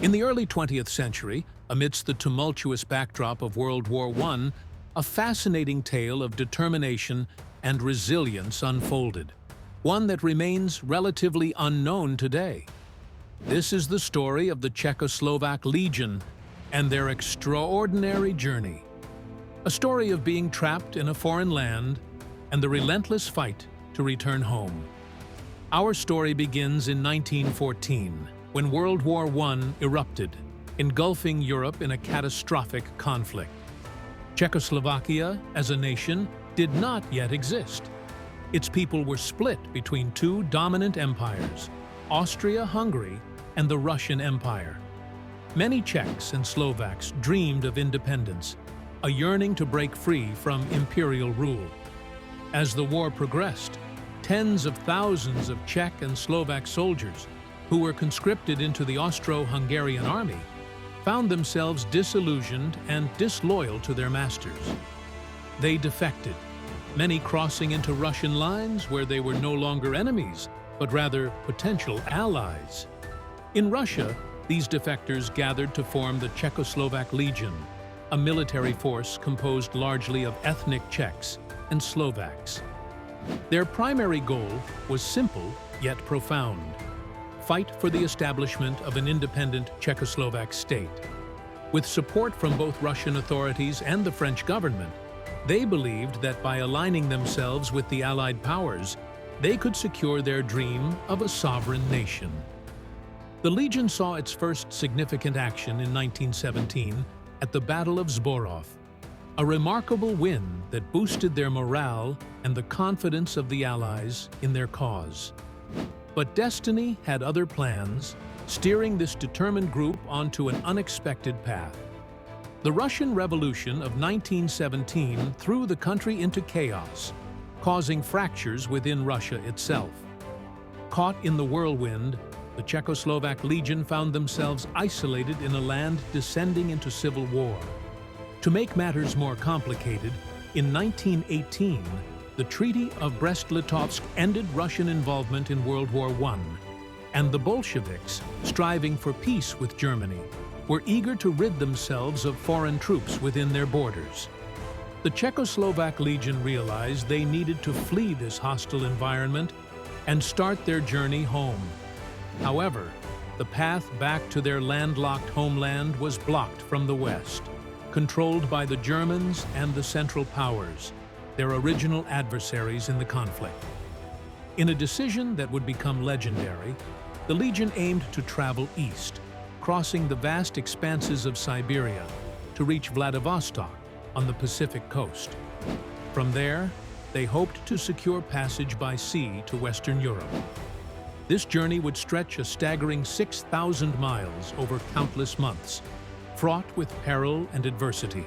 In the early 20th century, amidst the tumultuous backdrop of World War I, a fascinating tale of determination and resilience unfolded, one that remains relatively unknown today. This is the story of the Czechoslovak Legion and their extraordinary journey. A story of being trapped in a foreign land and the relentless fight to return home. Our story begins in 1914, when World War I erupted, engulfing Europe in a catastrophic conflict. Czechoslovakia, as a nation, did not yet exist. Its people were split between two dominant empires, Austro-Hungary and the Russian Empire. Many Czechs and Slovaks dreamed of independence, a yearning to break free from imperial rule. As the war progressed, tens of thousands of Czech and Slovak soldiers who were conscripted into the Austro-Hungarian army found themselves disillusioned and disloyal to their masters. They defected, many crossing into Russian lines where they were no longer enemies, but rather potential allies. In Russia, these defectors gathered to form the Czechoslovak Legion, a military force composed largely of ethnic Czechs and Slovaks. Their primary goal was simple yet profound: fight for the establishment of an independent Czechoslovak state. With support from both Russian authorities and the French government, they believed that by aligning themselves with the Allied powers, they could secure their dream of a sovereign nation. The Legion saw its first significant action in 1917 at the Battle of Zborov, a remarkable win that boosted their morale and the confidence of the Allies in their cause. But destiny had other plans, steering this determined group onto an unexpected path. The Russian Revolution of 1917 threw the country into chaos, causing fractures within Russia itself. Caught in the whirlwind, the Czechoslovak Legion found themselves isolated in a land descending into civil war. To make matters more complicated, in 1918, the Treaty of Brest-Litovsk ended Russian involvement in World War I, and the Bolsheviks, striving for peace with Germany, were eager to rid themselves of foreign troops within their borders. The Czechoslovak Legion realized they needed to flee this hostile environment and start their journey home. However, the path back to their landlocked homeland was blocked from the west, controlled by the Germans and the Central Powers, their original adversaries in the conflict. In a decision that would become legendary, the Legion aimed to travel east, crossing the vast expanses of Siberia to reach Vladivostok on the Pacific coast. From there, they hoped to secure passage by sea to Western Europe. This journey would stretch a staggering 6,000 miles over countless months, fraught with peril and adversity.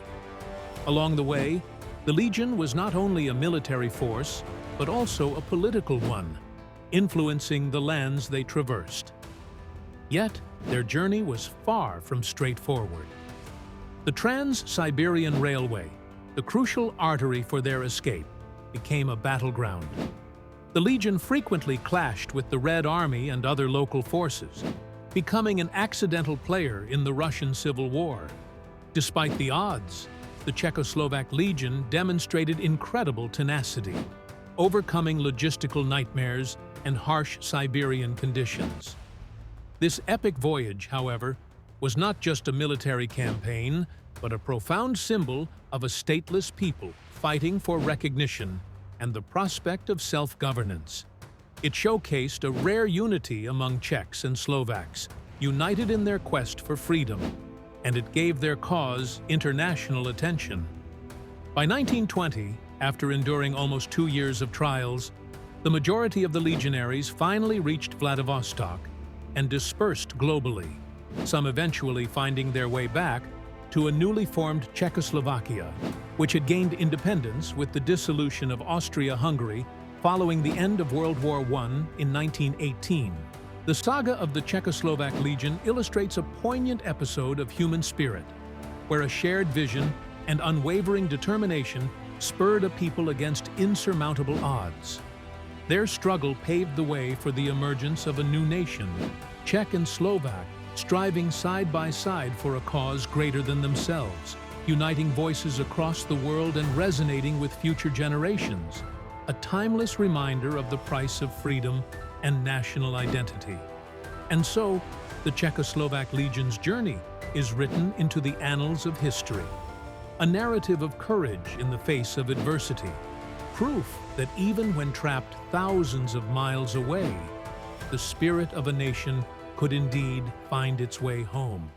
Along the way, the Legion was not only a military force, but also a political one, influencing the lands they traversed. Yet, their journey was far from straightforward. The Trans-Siberian Railway, the crucial artery for their escape, became a battleground. The Legion frequently clashed with the Red Army and other local forces, becoming an accidental player in the Russian Civil War. Despite the odds, the Czechoslovak Legion demonstrated incredible tenacity, overcoming logistical nightmares and harsh Siberian conditions. This epic voyage, however, was not just a military campaign, but a profound symbol of a stateless people fighting for recognition and the prospect of self-governance. It showcased a rare unity among Czechs and Slovaks, united in their quest for freedom, and it gave their cause international attention. By 1920, after enduring almost 2 years of trials, the majority of the legionaries finally reached Vladivostok and dispersed globally, some eventually finding their way back to a newly formed Czechoslovakia, which had gained independence with the dissolution of Austria-Hungary following the end of World War I in 1918. The saga of the Czechoslovak Legion illustrates a poignant episode of human spirit, where a shared vision and unwavering determination spurred a people against insurmountable odds. Their struggle paved the way for the emergence of a new nation, Czech and Slovak, striving side by side for a cause greater than themselves, uniting voices across the world and resonating with future generations, a timeless reminder of the price of freedom and national identity. And so, the Czechoslovak Legion's journey is written into the annals of history, a narrative of courage in the face of adversity, proof that even when trapped thousands of miles away, the spirit of a nation could indeed find its way home.